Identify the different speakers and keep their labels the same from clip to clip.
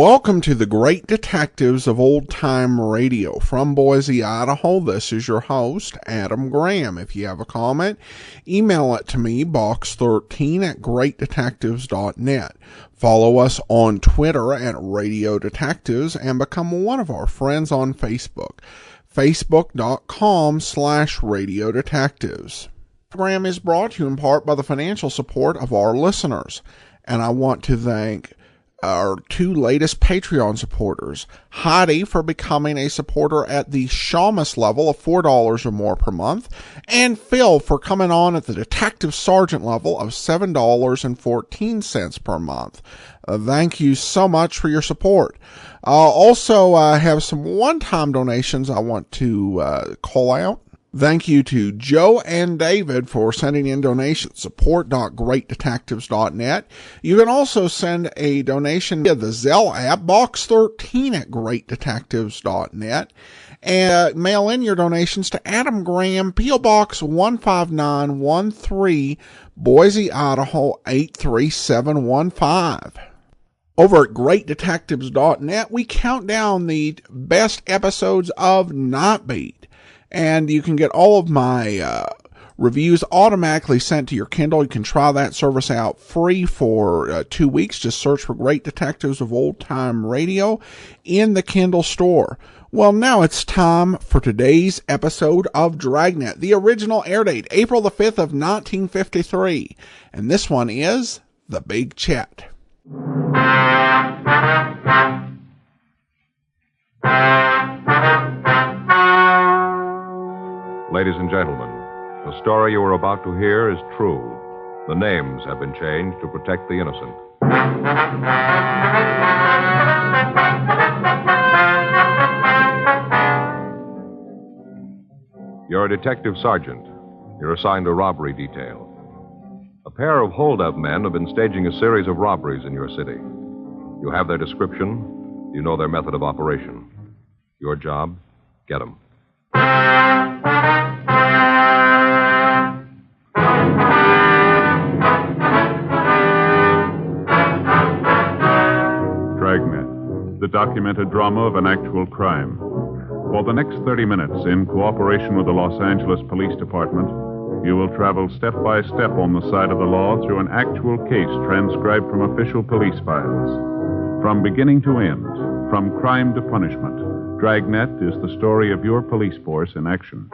Speaker 1: Welcome to the Great Detectives of Old Time Radio. From Boise, Idaho, this is your host, Adam Graham. If you have a comment, email it to me, box13@greatdetectives.net. Follow us on Twitter at Radio Detectives and become one of our friends on Facebook, facebook.com/Radio Detectives. The program is brought to you in part by the financial support of our listeners, and I want to thank our two latest Patreon supporters, Heidi for becoming a supporter at the Shamus level of $4 or more per month, and Phil for coming on at the Detective Sergeant level of $7.14 per month. Thank you so much for your support. Also, I have some one-time donations I want to call out. Thank you to Joe and David for sending in donations. Support.greatdetectives.net. You can also send a donation via the Zelle app, box13@greatdetectives.net. And mail in your donations to Adam Graham, P.O. Box 15913, Boise, Idaho 83715. Over at greatdetectives.net, we count down the best episodes of Nightbeat. And you can get all of my reviews automatically sent to your Kindle. You can try that service out free for 2 weeks. Just search for Great Detectives of Old Time Radio in the Kindle store. Well, now it's time for today's episode of Dragnet. The original air date, April the 5th of 1953. And this one is The Big Chet.
Speaker 2: Ladies and gentlemen, the story you are about to hear is true. The names have been changed to protect the innocent. You're a detective sergeant. You're assigned a robbery detail. A pair of hold-up men have been staging a series of robberies in your city. You have their description. You know their method of operation. Your job, get them.
Speaker 3: Dragnet, the documented drama of an actual crime. For the next 30 minutes, in cooperation with the Los Angeles Police Department, you will travel step by step on the side of the law through an actual case transcribed from official police files. From beginning to end, from crime to punishment, Dragnet is the story of your police force in action.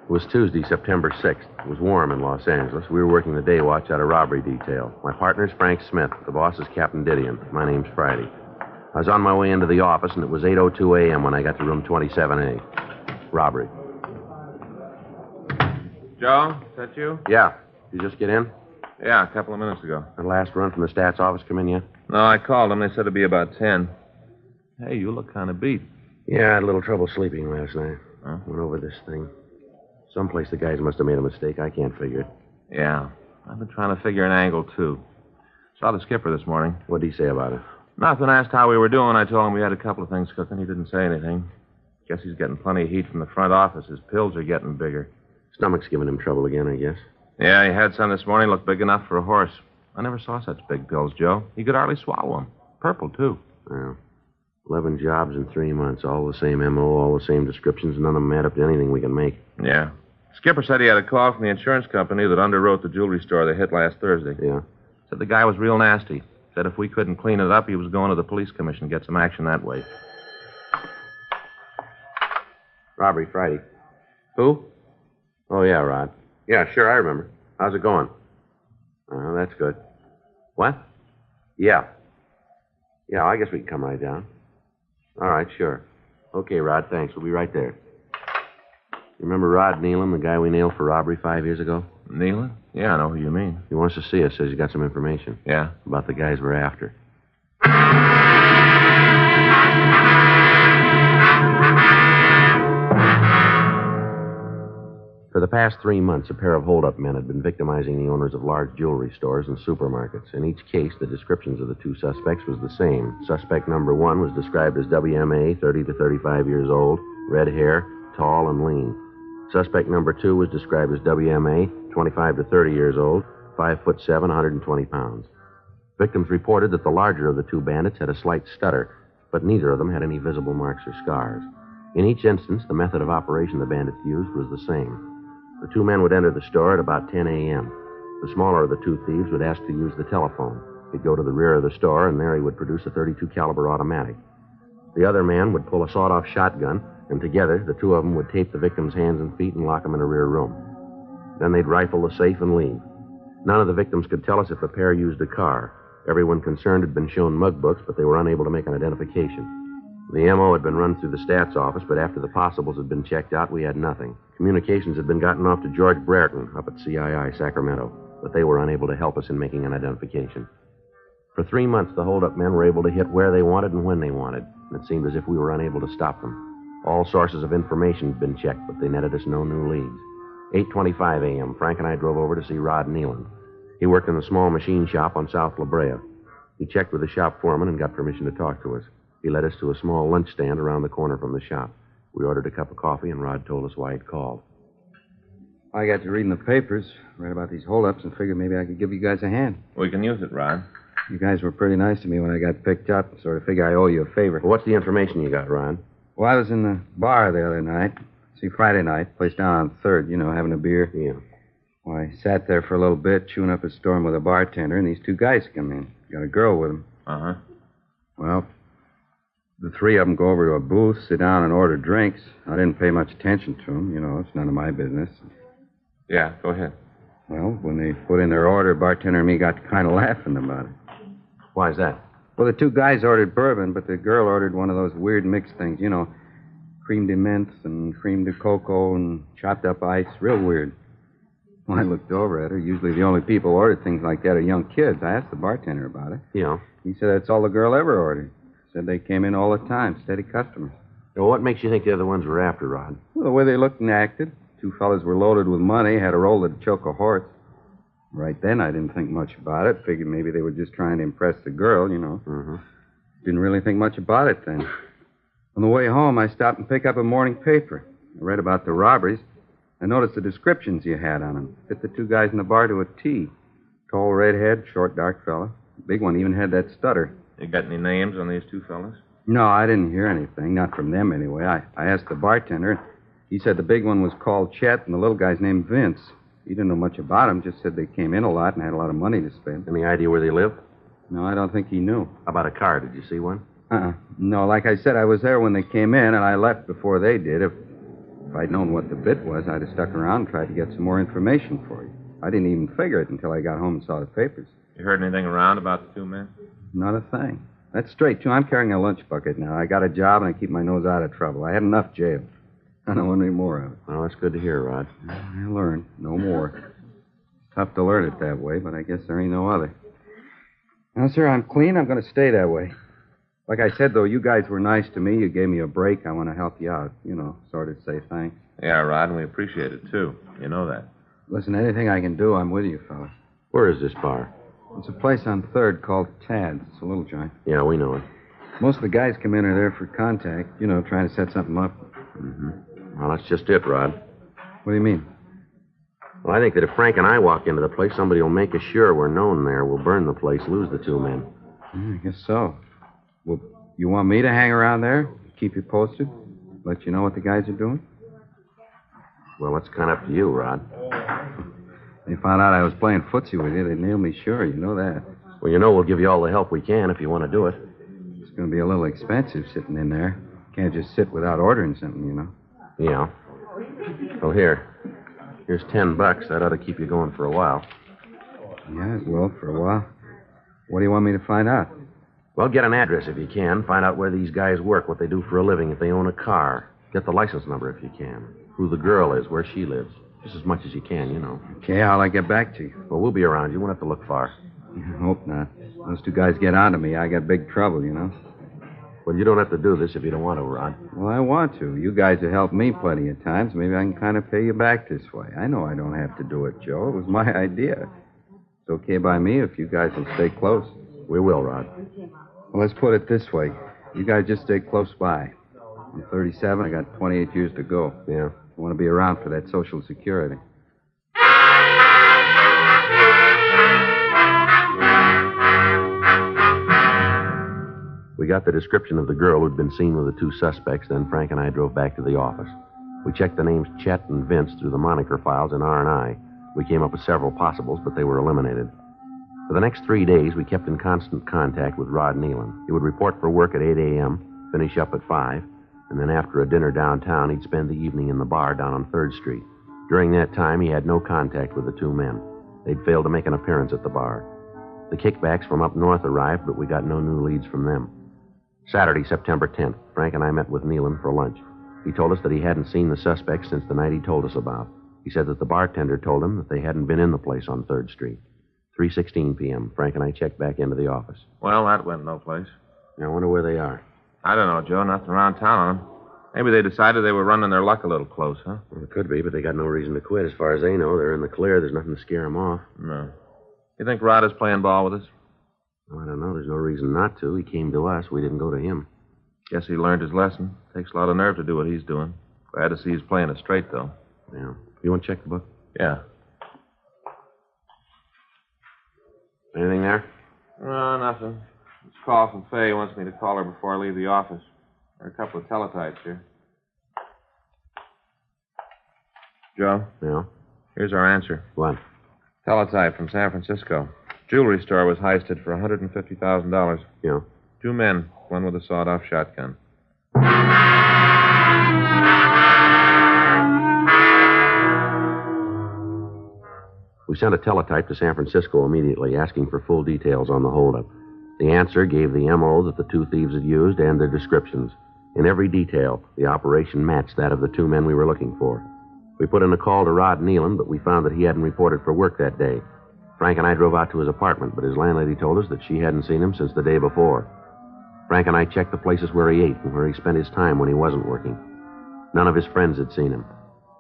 Speaker 4: It was Tuesday, September 6th. It was warm in Los Angeles. We were working the day watch at a robbery detail. My partner's Frank Smith. The boss is Captain Didion. My name's Friday. I was on my way into the office, and it was 8:02 a.m. when I got to room 27A. Robbery.
Speaker 5: Joe, is that you?
Speaker 4: Yeah. Did you just get in?
Speaker 5: Yeah, a couple of minutes ago.
Speaker 4: The last run from the stats office come in yet?
Speaker 5: No, I called them. They said it'd be about 10. Hey, you look kind of beat.
Speaker 4: Yeah, I had a little trouble sleeping last night.
Speaker 5: Huh?
Speaker 4: Went over this thing. Someplace the guys must have made a mistake. I can't figure it.
Speaker 5: Yeah, I've been trying to figure an angle, too. Saw the skipper this morning.
Speaker 4: What'd he say about it?
Speaker 5: Nothing. Asked how we were doing. I told him we had a couple of things cooking. He didn't say anything. Guess he's getting plenty of heat from the front office. His pills are getting bigger.
Speaker 4: Stomach's giving him trouble again, I guess.
Speaker 5: Yeah, he had some this morning. Looked big enough for a horse. I never saw such big pills, Joe. He could hardly swallow them. Purple, too.
Speaker 4: Well, 11 jobs in 3 months. All the same M.O., all the same descriptions. None of them add up to anything we can make.
Speaker 5: Yeah. Skipper said he had a call from the insurance company that underwrote the jewelry store they hit last Thursday.
Speaker 4: Yeah?
Speaker 5: Said the guy was real nasty. Said if we couldn't clean it up, he was going to the police commission to get some action that way.
Speaker 4: Robbery, Friday.
Speaker 5: Who?
Speaker 4: Oh, yeah, Rod. Yeah, sure, I remember. How's it going? That's good. What? Yeah. Yeah, I guess we can come right down. All right, sure. Okay, Rod, thanks. We'll be right there. You remember Rod Nealon, the guy we nailed for robbery 5 years ago?
Speaker 5: Nealon? Yeah, I know who you mean.
Speaker 4: He wants to see us. Says he got some information.
Speaker 5: Yeah?
Speaker 4: About the guys we're after. For the past 3 months, a pair of hold-up men had been victimizing the owners of large jewelry stores and supermarkets. In each case, the descriptions of the two suspects was the same. Suspect number 1 was described as WMA, 30 to 35 years old, red hair, tall and lean. Suspect number 2 was described as WMA, 25 to 30 years old, 5'7", 120 pounds. Victims reported that the larger of the two bandits had a slight stutter, but neither of them had any visible marks or scars. In each instance, the method of operation the bandits used was the same. The two men would enter the store at about 10 a.m. The smaller of the two thieves would ask to use the telephone. He'd go to the rear of the store, and there he would produce a .32 caliber automatic. The other man would pull a sawed-off shotgun, and together, the two of them would tape the victim's hands and feet and lock them in a rear room. Then they'd rifle the safe and leave. None of the victims could tell us if the pair used a car. Everyone concerned had been shown mug books, but they were unable to make an identification. The M.O. had been run through the stats office, but after the possibles had been checked out, we had nothing. Communications had been gotten off to George Brereton up at CII, Sacramento, but they were unable to help us in making an identification. For 3 months, the hold-up men were able to hit where they wanted and when they wanted, and it seemed as if we were unable to stop them. All sources of information had been checked, but they netted us no new leads. 8:25 a.m., Frank and I drove over to see Rod Nealon. He worked in a small machine shop on South La Brea. He checked with the shop foreman and got permission to talk to us. He led us to a small lunch stand around the corner from the shop. We ordered a cup of coffee, and Rod told us why he'd called.
Speaker 6: I got to reading the papers, read about these holdups, and figured maybe I could give you guys a hand.
Speaker 5: We can use it, Rod.
Speaker 6: You guys were pretty nice to me when I got picked up, sort of figure I owe you a favor.
Speaker 4: Well, what's the information you got, Rod?
Speaker 6: Well, I was in the bar the other night. See, Friday night, place down on 3rd, having a beer.
Speaker 4: Yeah.
Speaker 6: Well, I sat there for a little bit, chewing up a storm with a bartender, and these two guys come in. Got a girl with them.
Speaker 5: Uh-huh.
Speaker 6: Well, the three of them go over to a booth, sit down, and order drinks. I didn't pay much attention to them. It's none of my business.
Speaker 5: Yeah, go ahead.
Speaker 6: Well, when they put in their order, bartender and me got kind of laughing about it.
Speaker 4: Why is that?
Speaker 6: Well, the two guys ordered bourbon, but the girl ordered one of those weird mixed things, cream de menthe and cream de cocoa and chopped up ice. Real weird. Well, I looked over at her. Usually the only people who ordered things like that are young kids. I asked the bartender about it.
Speaker 4: Yeah.
Speaker 6: He said that's all the girl ever ordered. Said they came in all the time, steady customers.
Speaker 4: Well, what makes you think the other ones were after, Rod?
Speaker 6: Well, the way they looked and acted. Two fellas were loaded with money, had a roll to choke a horse. Right then, I didn't think much about it. Figured maybe they were just trying to impress the girl,
Speaker 4: Mm-hmm.
Speaker 6: Didn't really think much about it then. On the way home, I stopped and picked up a morning paper. I read about the robberies. I noticed the descriptions you had on them. Fit the two guys in the bar to a T. Tall redhead, short dark fella. Big one even had that stutter.
Speaker 5: You got any names on these two fellas?
Speaker 6: No, I didn't hear anything. Not from them, anyway. I asked the bartender. He said the big one was called Chet, and the little guy's named Vince. He didn't know much about them, just said they came in a lot and had a lot of money to spend.
Speaker 4: Any idea where they live?
Speaker 6: No, I don't think he knew.
Speaker 4: How about a car? Did you see one?
Speaker 6: No, like I said, I was there when they came in, and I left before they did. If I'd known what the bit was, I'd have stuck around and tried to get some more information for you. I didn't even figure it until I got home and saw the papers.
Speaker 5: You heard anything around about the two men?
Speaker 6: Not a thing. That's straight, too. I'm carrying a lunch bucket now. I got a job, and I keep my nose out of trouble. I had enough jail. I don't want any more of it.
Speaker 4: Well, that's good to hear, Rod.
Speaker 6: I learned. No more. Tough to learn it that way, but I guess there ain't no other. Now, sir, I'm clean. I'm going to stay that way. Like I said, though, you guys were nice to me. You gave me a break. I want to help you out. Sort of say thanks.
Speaker 5: Yeah, Rod, and we appreciate it, too. You know that.
Speaker 6: Listen, anything I can do, I'm with you, fellas.
Speaker 4: Where is this bar?
Speaker 6: It's a place on 3rd called Tad's. It's a little joint.
Speaker 4: Yeah, we know it.
Speaker 6: Most of the guys come in are there for contact, trying to set something up.
Speaker 4: Mm-hmm. Well, that's just it, Rod.
Speaker 6: What do you mean?
Speaker 4: Well, I think that if Frank and I walk into the place, somebody will make us sure we're known there. We'll burn the place, lose the two men.
Speaker 6: I guess so. Well, you want me to hang around there? Keep you posted? Let you know what the guys are doing?
Speaker 4: Well, that's kind of up to you, Rod.
Speaker 6: They found out I was playing footsie with you. They'd nail me sure. You know that.
Speaker 4: Well, we'll give you all the help we can if you want to do it.
Speaker 6: It's going to be a little expensive sitting in there. Can't just sit without ordering something,
Speaker 4: Yeah. Well, here's $10. That ought to keep you going for a while.
Speaker 6: Yeah, it will for a while. What do you want me to find out?
Speaker 4: Well, get an address if you can. Find out where these guys work, what they do for a living, if they own a car. Get the license number if you can. Who the girl is, where she lives. Just as much as you can,
Speaker 6: Okay, how'll I get back to you?
Speaker 4: Well, we'll be around. You won't have to look far.
Speaker 6: I hope not. Those two guys get onto me. I got big trouble,
Speaker 4: Well, you don't have to do this if you don't want to, Rod.
Speaker 6: Well, I want to. You guys have helped me plenty of times. Maybe I can kind of pay you back this way. I know I don't have to do it, Joe. It was my idea. It's okay by me if you guys will stay close.
Speaker 4: We will, Rod.
Speaker 6: Well, let's put it this way. You guys just stay close by. I'm 37. I got 28 years to go.
Speaker 4: Yeah.
Speaker 6: I want to be around for that Social Security.
Speaker 4: We got the description of the girl who'd been seen with the two suspects, then Frank and I drove back to the office. We checked the names Chet and Vince through the moniker files in R&I. We came up with several possibles, but they were eliminated. For the next 3 days, we kept in constant contact with Rod Nealon. He would report for work at 8 a.m., finish up at 5, and then after a dinner downtown, he'd spend the evening in the bar down on 3rd Street. During that time, he had no contact with the two men. They'd failed to make an appearance at the bar. The kickbacks from up north arrived, but we got no new leads from them. Saturday, September 10th, Frank and I met with Nealon for lunch. He told us that he hadn't seen the suspects since the night he told us about. He said that the bartender told him that they hadn't been in the place on 3rd Street. 3:16 p.m., Frank and I checked back into the office.
Speaker 5: Well, that went no place.
Speaker 4: I wonder where they are.
Speaker 5: I don't know, Joe. Nothing around town on them. Maybe they decided they were running their luck a little close, huh?
Speaker 4: Well, it could be, but they got no reason to quit. As far as they know, they're in the clear. There's nothing to scare them off.
Speaker 5: No. You think Rod is playing ball with us?
Speaker 4: Well, I don't know. There's no reason not to. He came to us. We didn't go to him.
Speaker 5: Guess he learned his lesson. Takes a lot of nerve to do what he's doing. Glad to see he's playing it straight, though.
Speaker 4: Yeah. You want to check the book?
Speaker 5: Yeah.
Speaker 4: Anything there?
Speaker 5: No, nothing. This call from Faye wants me to call her before I leave the office. There are a couple of teletypes here. Joe?
Speaker 4: Yeah?
Speaker 5: Here's our answer.
Speaker 4: What?
Speaker 5: Teletype from San Francisco. Jewelry store was heisted for $150,000.
Speaker 4: Yeah?
Speaker 5: 2 men, one with a sawed-off shotgun.
Speaker 4: We sent a teletype to San Francisco immediately, asking for full details on the holdup. The answer gave the M.O. that the two thieves had used and their descriptions. In every detail, the operation matched that of the 2 men we were looking for. We put in a call to Rod Nealon, but we found that he hadn't reported for work that day. Frank and I drove out to his apartment, but his landlady told us that she hadn't seen him since the day before. Frank and I checked the places where he ate and where he spent his time when he wasn't working. None of his friends had seen him.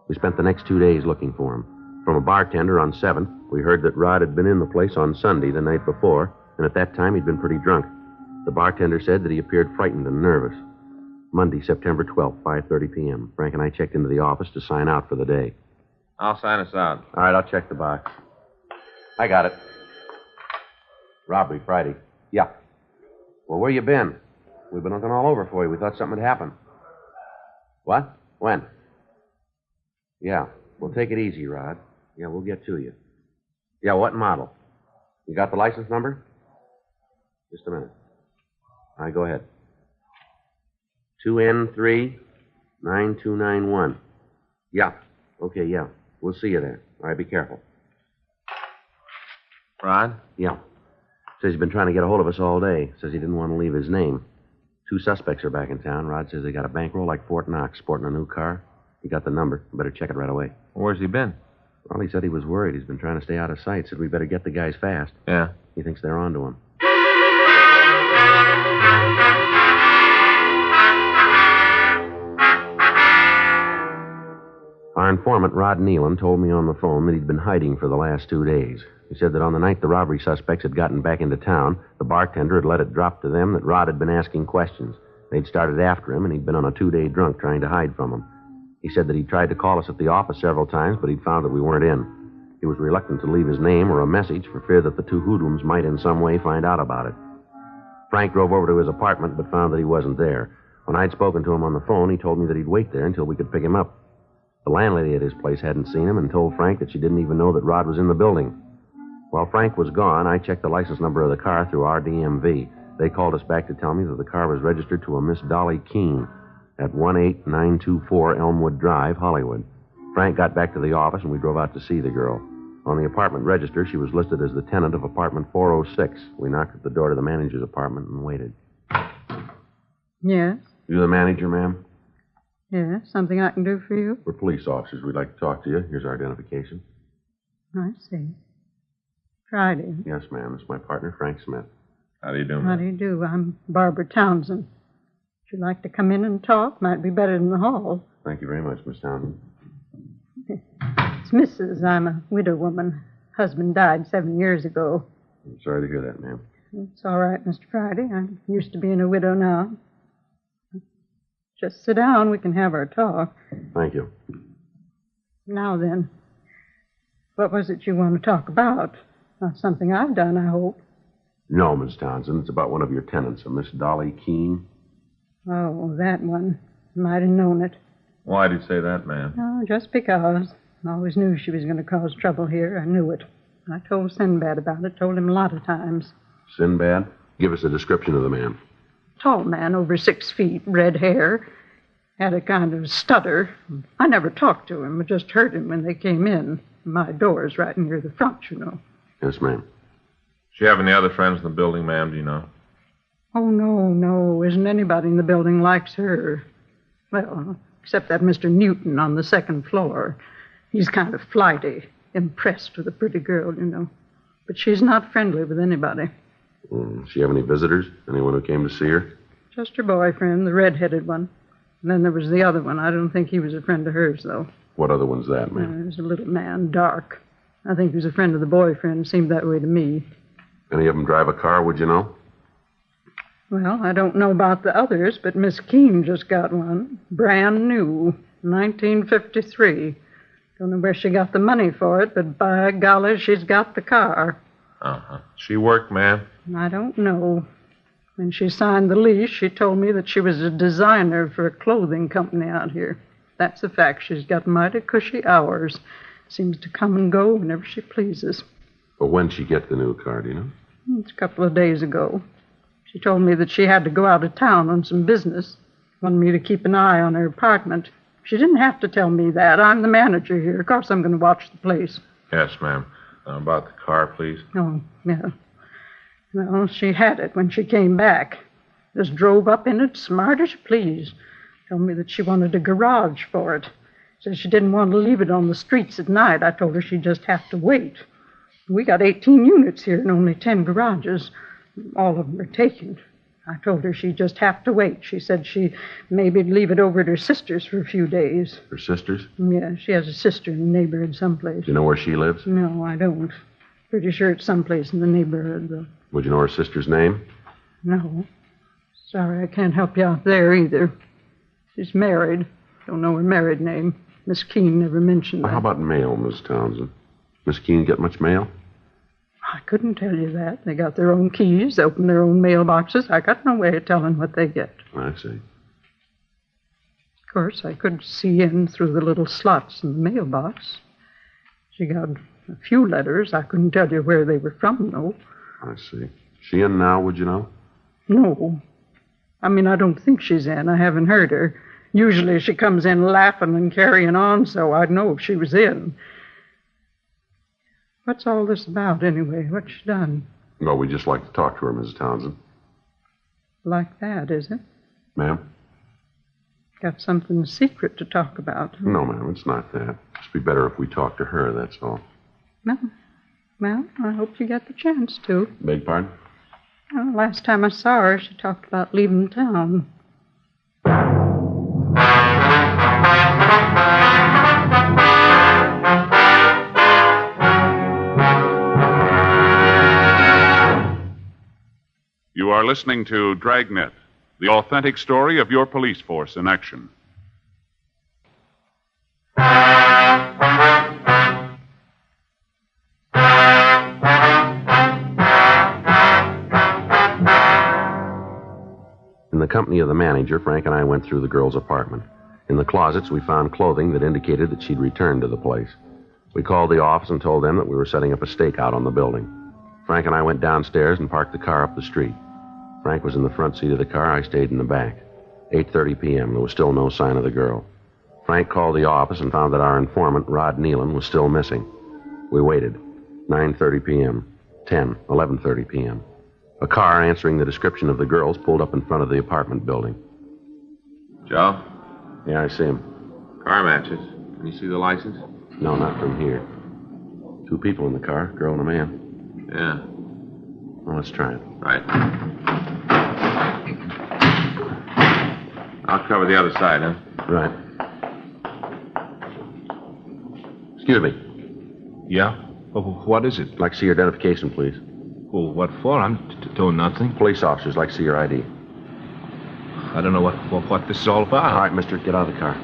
Speaker 4: We spent the next 2 days looking for him. From a bartender on 7th, we heard that Rod had been in the place on Sunday the night before, and at that time he'd been pretty drunk. The bartender said that he appeared frightened and nervous. Monday, September 12th, 5:30 p.m. Frank and I checked into the office to sign out for the day.
Speaker 5: I'll sign us out.
Speaker 4: All right, I'll check the box. I got it. Robbery, Friday. Yeah. Well, where you been? We've been looking all over for you. We thought something had happened. What? When? Yeah. Well, take it easy, Rod. Yeah, we'll get to you. Yeah, what model? You got the license number? Just a minute. All right, go ahead. 2N3-9291. Yeah. Okay, yeah. We'll see you there. All right, be careful.
Speaker 5: Rod?
Speaker 4: Yeah. Says he's been trying to get a hold of us all day. Says he didn't want to leave his name. 2 suspects are back in town. Rod says they got a bankroll like Fort Knox, sporting a new car. He got the number. Better check it right away.
Speaker 5: Where's he been?
Speaker 4: Well, he said he was worried. He's been trying to stay out of sight. Said we better get the guys fast.
Speaker 5: Yeah.
Speaker 4: He thinks they're on to him. Our informant, Rod Nealon, told me on the phone that he'd been hiding for the last 2 days. He said that on the night the robbery suspects had gotten back into town, the bartender had let it drop to them that Rod had been asking questions. They'd started after him, and he'd been on a 2-day drunk trying to hide from him. He said that he'd tried to call us at the office several times, but he'd found that we weren't in. He was reluctant to leave his name or a message for fear that the 2 hoodlums might in some way find out about it. Frank drove over to his apartment, but found that he wasn't there. When I'd spoken to him on the phone, he told me that he'd wait there until we could pick him up. The landlady at his place hadn't seen him and told Frank that she didn't even know that Rod was in the building. While Frank was gone, I checked the license number of the car through our DMV. They called us back to tell me that the car was registered to a Miss Dolly Keene at 18924 Elmwood Drive, Hollywood. Frank got back to the office, and we drove out to see the girl. On the apartment register, she was listed as the tenant of apartment 406. We knocked at the door to the manager's apartment and waited.
Speaker 7: Yes?
Speaker 4: You the manager, ma'am?
Speaker 7: Yes, something I can do for you?
Speaker 4: We're police officers. We'd like to talk to you. Here's our identification.
Speaker 7: I see. Friday.
Speaker 4: Yes, ma'am. It's my partner, Frank Smith.
Speaker 5: How do you do,
Speaker 7: How
Speaker 5: man?
Speaker 7: do you do? I'm Barbara Townsend. Would you like to come in and talk? Might be better in the hall.
Speaker 4: Thank you very much, Miss Townsend.
Speaker 7: It's Mrs. I'm a widow woman. Husband died 7 years ago.
Speaker 4: I'm sorry to hear that, ma'am.
Speaker 7: It's all right, Mr. Friday. I'm used to being a widow now. Just sit down. We can have our talk.
Speaker 4: Thank you.
Speaker 7: Now then, what was it you want to talk about? Not something I've done, I hope.
Speaker 4: No, Miss Townsend. It's about one of your tenants, a Miss Dolly Keene.
Speaker 7: Oh, that one. Might have known it.
Speaker 5: Why'd you say that, ma'am?
Speaker 7: Oh, just because. I always knew she was going to cause trouble here. I knew it. I told Sinbad about it, told him a lot of times.
Speaker 4: Sinbad? Give us a description of the man.
Speaker 7: Tall man, over 6 feet, red hair. Had a kind of stutter. I never talked to him. I just heard him when they came in. My door's right near the front, you know.
Speaker 4: Yes, ma'am.
Speaker 5: Does she have any other friends in the building, ma'am? Do you know?
Speaker 7: Oh, no. Isn't anybody in the building likes her. Well, except that Mr. Newton on the second floor. He's kind of flighty, impressed with a pretty girl, you know. But she's not friendly with anybody.
Speaker 4: Does she have any visitors? Anyone who came to see her?
Speaker 7: Just her boyfriend, the red-headed one. And then there was the other one. I don't think he was a friend of hers, though.
Speaker 4: What other one's that, ma'am?
Speaker 7: He was a little man, dark. I think he was a friend of the boyfriend. Seemed that way to me.
Speaker 4: Any of them drive a car, would you know?
Speaker 7: Well, I don't know about the others, but Miss Keene just got one. Brand new. 1953. Don't know where she got the money for it, but by golly, she's got the car.
Speaker 5: Uh-huh. She worked, ma'am?
Speaker 7: I don't know. When she signed the lease, she told me that she was a designer for a clothing company out here. That's a fact. She's got mighty cushy hours. Seems to come and go whenever she pleases.
Speaker 4: But when'd she get the new car, do you know?
Speaker 7: It's a couple of days ago. She told me that she had to go out of town on some business. Wanted me to keep an eye on her apartment. She didn't have to tell me that. I'm the manager here. Of course I'm going to watch the place.
Speaker 5: Yes, ma'am. About the car, please.
Speaker 7: Oh, yeah. Well, she had it when she came back. Just drove up in it, smart as you please. Told me that she wanted a garage for it. Said she didn't want to leave it on the streets at night. I told her she'd just have to wait. We got 18 units here and only 10 garages. All of them are taken. I told her she'd just have to wait. She said she maybe leave it over at her sister's for a few days.
Speaker 4: Her sister's?
Speaker 7: Yeah, she has a sister in the neighborhood someplace.
Speaker 4: Do you know where she lives?
Speaker 7: No, I don't. Pretty sure it's someplace in the neighborhood, though.
Speaker 4: Would you know her sister's name?
Speaker 7: No. Sorry, I can't help you out there either. She's married. Don't know her married name. Miss Keene never mentioned that.
Speaker 4: How about mail, Miss Townsend? Miss Keene get much mail?
Speaker 7: I couldn't tell you that. They got their own keys, open their own mailboxes. I got no way of telling what they get.
Speaker 4: I see.
Speaker 7: Of course, I could see in through the little slots in the mailbox. She got a few letters. I couldn't tell you where they were from, though.
Speaker 4: I see. She in now, would you know?
Speaker 7: No. I mean, I don't think she's in. I haven't heard her. Usually she comes in laughing and carrying on, so I'd know if she was in. What's all this about, anyway? What's she done?
Speaker 4: Well, we'd just like to talk to her, Mrs. Townsend.
Speaker 7: Like that, is it?
Speaker 4: Ma'am?
Speaker 7: Got something secret to talk about?
Speaker 4: No, ma'am, it's not that. It'd be better if we talked to her, that's all.
Speaker 7: No. Well, I hope you get the chance to.
Speaker 4: Beg pardon?
Speaker 7: Well, last time I saw her, she talked about leaving town.
Speaker 3: You are listening to Dragnet, the authentic story of your police force in action.
Speaker 4: In the company of the manager, Frank and I went through the girl's apartment. In the closets, we found clothing that indicated that she'd returned to the place. We called the office and told them that we were setting up a stakeout on the building. Frank and I went downstairs and parked the car up the street. Frank was in the front seat of the car. I stayed in the back. 8:30 p.m. There was still no sign of the girl. Frank called the office and found that our informant, Rod Nealon, was still missing. We waited. 9:30 p.m., 10, 11:30 p.m. A car answering the description of the girls pulled up in front of the apartment building.
Speaker 5: Joe?
Speaker 4: Yeah, I see him.
Speaker 5: Car matches. Can you see the license?
Speaker 4: No, not from here. 2 people in the car, a girl and a man.
Speaker 5: Yeah.
Speaker 4: Well, let's try it.
Speaker 5: Right. I'll cover the other side, huh?
Speaker 4: Right. Excuse me.
Speaker 8: Yeah? What is it?
Speaker 4: I'd like to see your identification, please.
Speaker 8: Well, what for? I'm doing nothing.
Speaker 4: Police officers like to see your ID.
Speaker 8: I don't know what this is all about.
Speaker 4: All right, mister, get out of the car.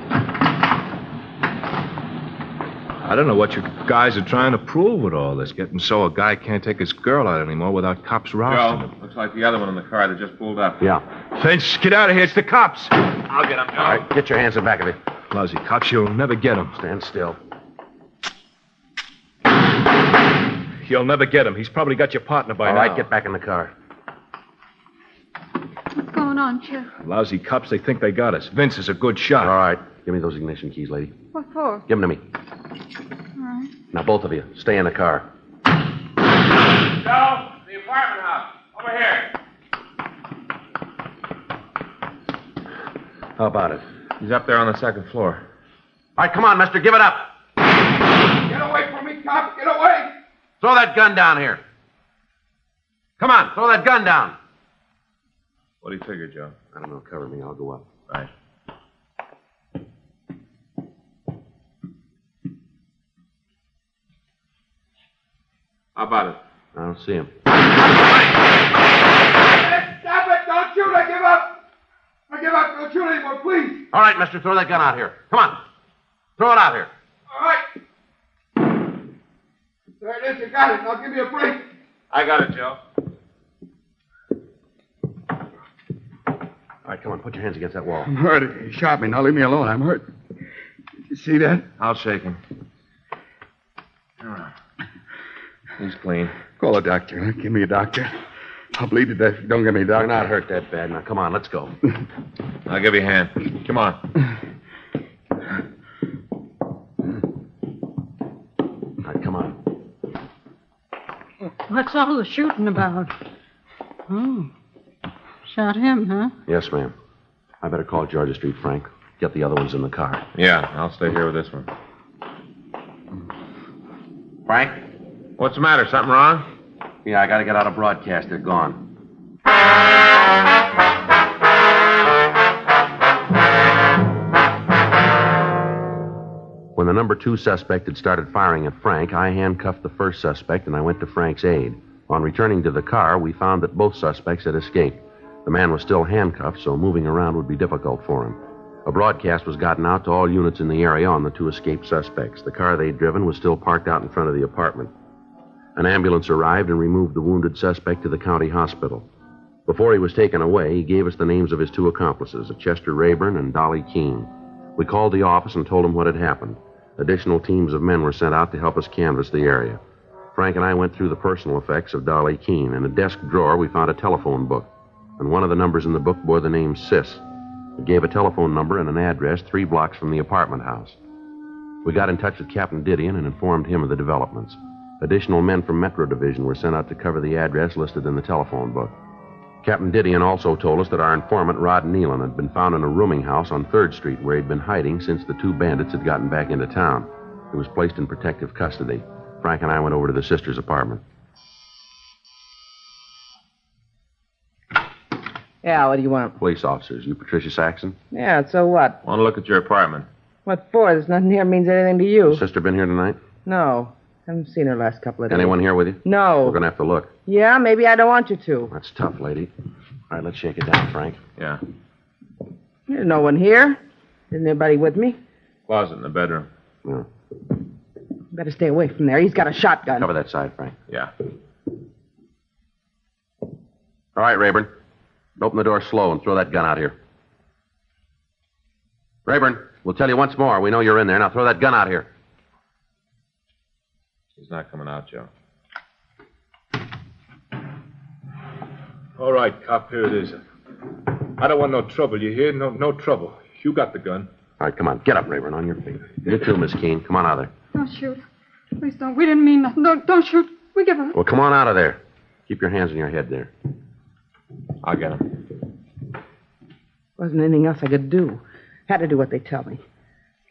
Speaker 8: I don't know what you guys are trying to prove with all this. Getting so a guy can't take his girl out anymore without cops rousting him.
Speaker 5: Looks like the other one in the car that just pulled up.
Speaker 4: Yeah.
Speaker 8: Vince, get out of here. It's the cops. I'll get him, Joe.
Speaker 4: All right, get your hands in back of it.
Speaker 8: Lousy cops, you'll never get him.
Speaker 4: Stand still.
Speaker 8: You'll never get him. He's probably got your partner by
Speaker 4: All
Speaker 8: now.
Speaker 4: right, get back in the car.
Speaker 9: What's going on, Chet?
Speaker 8: Lousy cops, they think they got us. Vince is a good shot.
Speaker 4: All right, give me those ignition keys, lady.
Speaker 9: What for?
Speaker 4: Give them to me.
Speaker 9: All right.
Speaker 4: Now, both of you, stay in the car.
Speaker 5: Joe, the apartment house. Over here.
Speaker 4: How about it?
Speaker 5: He's up there on the second floor.
Speaker 4: All right, come on, mister, give it up.
Speaker 5: Get away from me, cop. Get away.
Speaker 4: Throw that gun down here. Come on, throw that gun down.
Speaker 5: What do you figure, Joe?
Speaker 4: I don't know, cover me, I'll go up.
Speaker 5: Right. How about it?
Speaker 4: I don't see him.
Speaker 5: Stop it! Don't shoot! I give up! I give up! Don't shoot anymore, please!
Speaker 4: All right, mister, throw that gun out here. Come on. Throw it out here.
Speaker 5: All right. There it is. You got it. Now give me a break. I got it, Joe.
Speaker 4: All right, come on, put your hands against that wall.
Speaker 6: I'm hurt. He shot me. Now leave me alone. I'm hurt. Did you see that?
Speaker 5: I'll shake him. He's clean.
Speaker 6: Call a doctor. Give me a doctor. I'll bleed to death. Don't give me a doctor.
Speaker 4: You're not hurt that bad. Now, come on, let's go.
Speaker 5: I'll give you a hand. Come on.
Speaker 4: All right, come on.
Speaker 7: What's all the shooting about? Oh. Shot him, huh?
Speaker 4: Yes, ma'am. I better call Georgia Street, Frank. Get the other ones in the car.
Speaker 5: Yeah, I'll stay here with this one.
Speaker 4: Frank?
Speaker 5: What's the matter? Something wrong?
Speaker 4: Yeah, I gotta get out of broadcast. They're gone. When the number 2 suspect had started firing at Frank, I handcuffed the first suspect and I went to Frank's aid. On returning to the car, we found that both suspects had escaped. The man was still handcuffed, so moving around would be difficult for him. A broadcast was gotten out to all units in the area on the 2 escaped suspects. The car they'd driven was still parked out in front of the apartment. An ambulance arrived and removed the wounded suspect to the county hospital. Before he was taken away, he gave us the names of his 2 accomplices, Chester Rayburn and Dolly Keene. We called the office and told them what had happened. Additional teams of men were sent out to help us canvass the area. Frank and I went through the personal effects of Dolly Keene. In a desk drawer, we found a telephone book, and one of the numbers in the book bore the name Sis. It gave a telephone number and an address 3 blocks from the apartment house. We got in touch with Captain Didion and informed him of the developments. Additional men from Metro Division were sent out to cover the address listed in the telephone book. Captain Didion also told us that our informant, Rod Nealon, had been found in a rooming house on 3rd Street where he'd been hiding since the 2 bandits had gotten back into town. He was placed in protective custody. Frank and I went over to the sister's apartment.
Speaker 10: Yeah, what do you want?
Speaker 4: Police officers. You Patricia Saxon?
Speaker 10: Yeah, so what?
Speaker 5: Want to look at your apartment?
Speaker 10: What for? There's nothing here means anything to you.
Speaker 4: Sister been here tonight?
Speaker 10: No. Haven't seen her last couple of days.
Speaker 4: Anyone here with you?
Speaker 10: No.
Speaker 4: We're going to have to look.
Speaker 10: Yeah, maybe I don't want you to.
Speaker 4: That's tough, lady. All right, let's shake it down, Frank.
Speaker 5: Yeah.
Speaker 10: There's no one here. Isn't anybody with me?
Speaker 5: Closet in the bedroom.
Speaker 4: Yeah.
Speaker 10: Better stay away from there. He's got a shotgun.
Speaker 4: Cover that side, Frank.
Speaker 5: Yeah.
Speaker 4: All right, Rayburn. Open the door slow and throw that gun out here. Rayburn, we'll tell you once more. We know you're in there. Now throw that gun out here.
Speaker 5: He's not coming out, Joe.
Speaker 8: All right, cop, here it is. I don't want no trouble, you hear? No trouble. You got the gun.
Speaker 4: All right, come on. Get up, Rayburn, on your feet. You too, Miss Keene. Come on out of there.
Speaker 9: Don't shoot. Please don't. We didn't mean nothing. Don't shoot. We give up.
Speaker 4: Well, come on out of there. Keep your hands on your head there.
Speaker 5: I'll get him.
Speaker 10: Wasn't anything else I could do. Had to do what they tell me.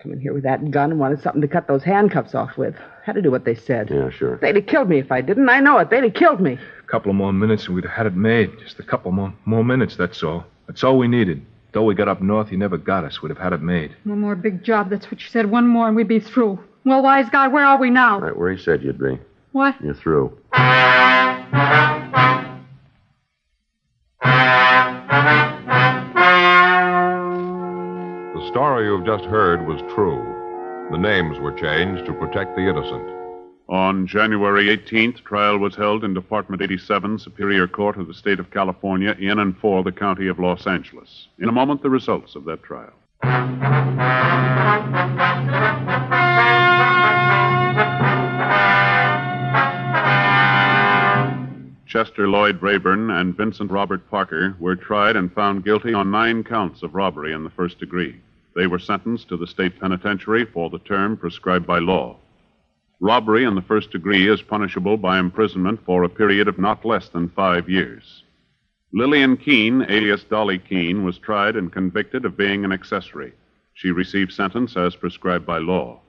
Speaker 10: Come in here with that gun and wanted something to cut those handcuffs off with. Had to do what they said.
Speaker 4: Yeah, sure.
Speaker 10: They'd have killed me if I didn't. I know it. They'd have killed me.
Speaker 8: A couple of more minutes and we'd have had it made. Just a couple more minutes, that's all. That's all we needed. Though we got up north, he never got us. We'd have had it made.
Speaker 9: One more big job. That's what you said. One more and we'd be through. Well, wise guy, where are we now?
Speaker 4: Right where he said you'd be.
Speaker 9: What?
Speaker 4: You're through.
Speaker 2: The story you've just heard was true. The names were changed to protect the innocent.
Speaker 3: On January 18th, trial was held in Department 87, Superior Court of the State of California, in and for the County of Los Angeles. In a moment, the results of that trial. Chester Lloyd Rayburn and Vincent Robert Parker were tried and found guilty on 9 counts of robbery in the first degree. They were sentenced to the state penitentiary for the term prescribed by law. Robbery in the first degree is punishable by imprisonment for a period of not less than 5 years. Lillian Keene, alias Dolly Keene, was tried and convicted of being an accessory. She received sentence as prescribed by law.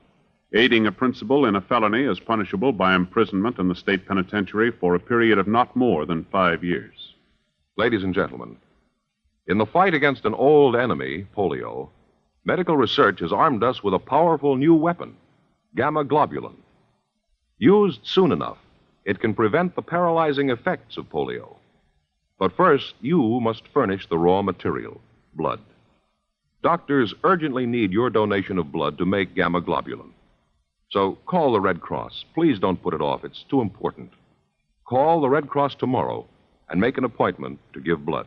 Speaker 3: Aiding a principal in a felony is punishable by imprisonment in the state penitentiary for a period of not more than 5 years.
Speaker 2: Ladies and gentlemen, in the fight against an old enemy, polio, medical research has armed us with a powerful new weapon, gamma globulin. Used soon enough, it can prevent the paralyzing effects of polio. But first, you must furnish the raw material, blood. Doctors urgently need your donation of blood to make gamma globulin. So call the Red Cross. Please don't put it off. It's too important. Call the Red Cross tomorrow and make an appointment to give blood.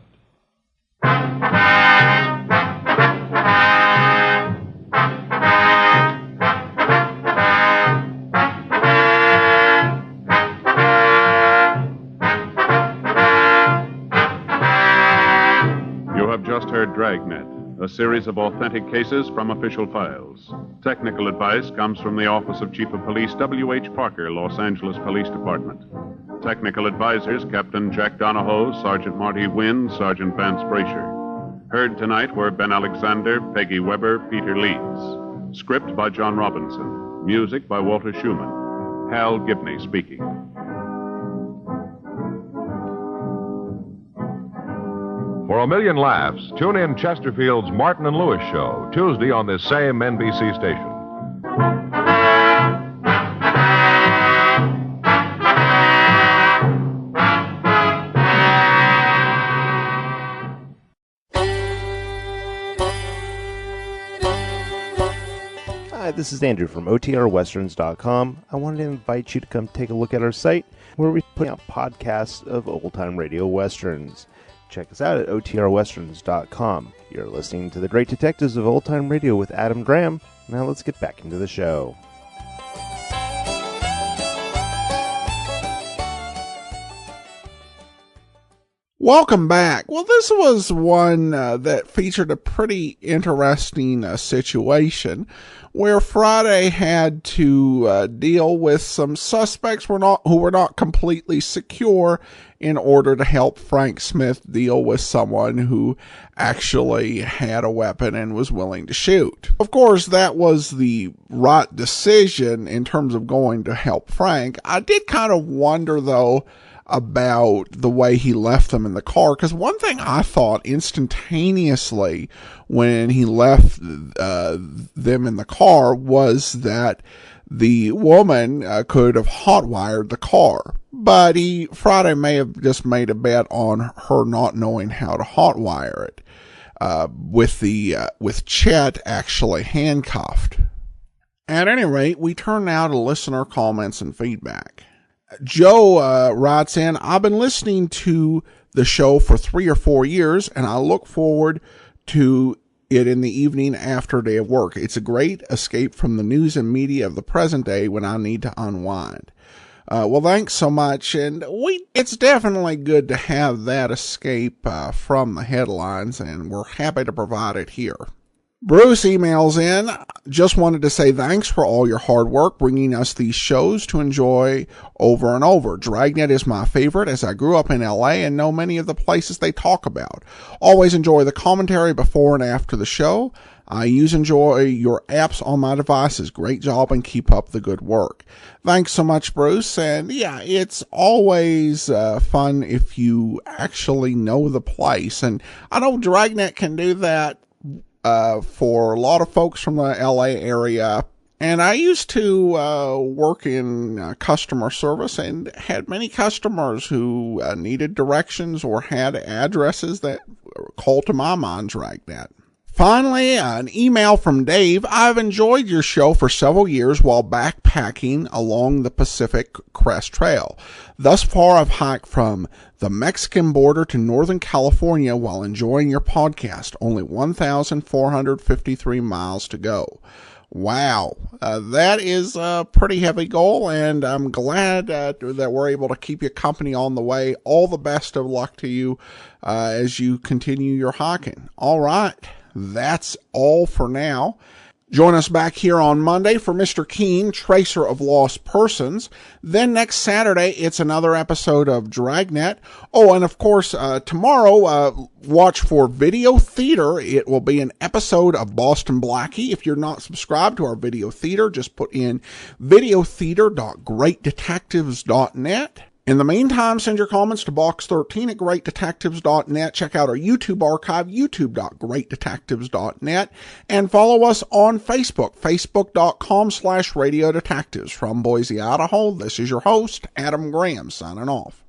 Speaker 3: Just heard Dragnet, a series of authentic cases from official files. Technical advice comes from the Office of Chief of Police W.H. Parker, Los Angeles Police Department. Technical advisors, Captain Jack Donahoe, Sergeant Marty Wynn, Sergeant Vance Brasher. Heard tonight were Ben Alexander, Peggy Weber, Peter Leeds. Script by John Robinson. Music by Walter Schumann. Hal Gibney speaking.
Speaker 2: For a million laughs, tune in Chesterfield's Martin and Lewis show, Tuesday on this same NBC station.
Speaker 11: Hi, this is Andrew from OTRWesterns.com. I wanted to invite you to come take a look at our site where we put out podcasts of old-time radio westerns. Check us out at OTRWesterns.com. You're listening to The Great Detectives of Old Time Radio with Adam Graham. Now let's get back into the show.
Speaker 1: Welcome back. Well, this was one that featured a pretty interesting situation where Friday had to deal with some suspects who were not completely secure in order to help Frank Smith deal with someone who actually had a weapon and was willing to shoot. Of course, that was the right decision in terms of going to help Frank. I did kind of wonder, though, about the way he left them in the car, because one thing I thought instantaneously when he left them in the car was that the woman could have hotwired the car, but Friday may have just made a bet on her not knowing how to hotwire it, with Chet actually handcuffed. At any rate, we turn now to listener comments and feedback. Joe writes in, I've been listening to the show for 3 or 4 years, and I look forward to it in the evening after a day of work. It's a great escape from the news and media of the present day when I need to unwind. Well, thanks so much, and it's definitely good to have that escape from the headlines, and we're happy to provide it here. Bruce emails in, just wanted to say thanks for all your hard work bringing us these shows to enjoy over and over. Dragnet is my favorite as I grew up in LA and know many of the places they talk about. Always enjoy the commentary before and after the show. I enjoy your apps on my devices. Great job and keep up the good work. Thanks so much, Bruce. And yeah, it's always fun if you actually know the place. And I know Dragnet can do that for a lot of folks from the LA area. And I used to work in customer service and had many customers who needed directions or had addresses that called to my mind Dragnet. Finally, an email from Dave. I've enjoyed your show for several years while backpacking along the Pacific Crest Trail. Thus far, I've hiked from the Mexican border to Northern California while enjoying your podcast. Only 1,453 miles to go. Wow, that is a pretty heavy goal, and I'm glad that we're able to keep you company on the way. All the best of luck to you as you continue your hiking. All right, that's all for now. Join us back here on Monday for Mr. Keen, Tracer of Lost Persons. Then next Saturday, it's another episode of Dragnet. Oh, and of course, tomorrow, watch for Video Theater. It will be an episode of Boston Blackie. If you're not subscribed to our Video Theater, just put in videotheater.greatdetectives.net. In the meantime, send your comments to box13@greatdetectives.net. Check out our YouTube archive, youtube.greatdetectives.net. And follow us on Facebook, facebook.com/radiodetectives. From Boise, Idaho, this is your host, Adam Graham, signing off.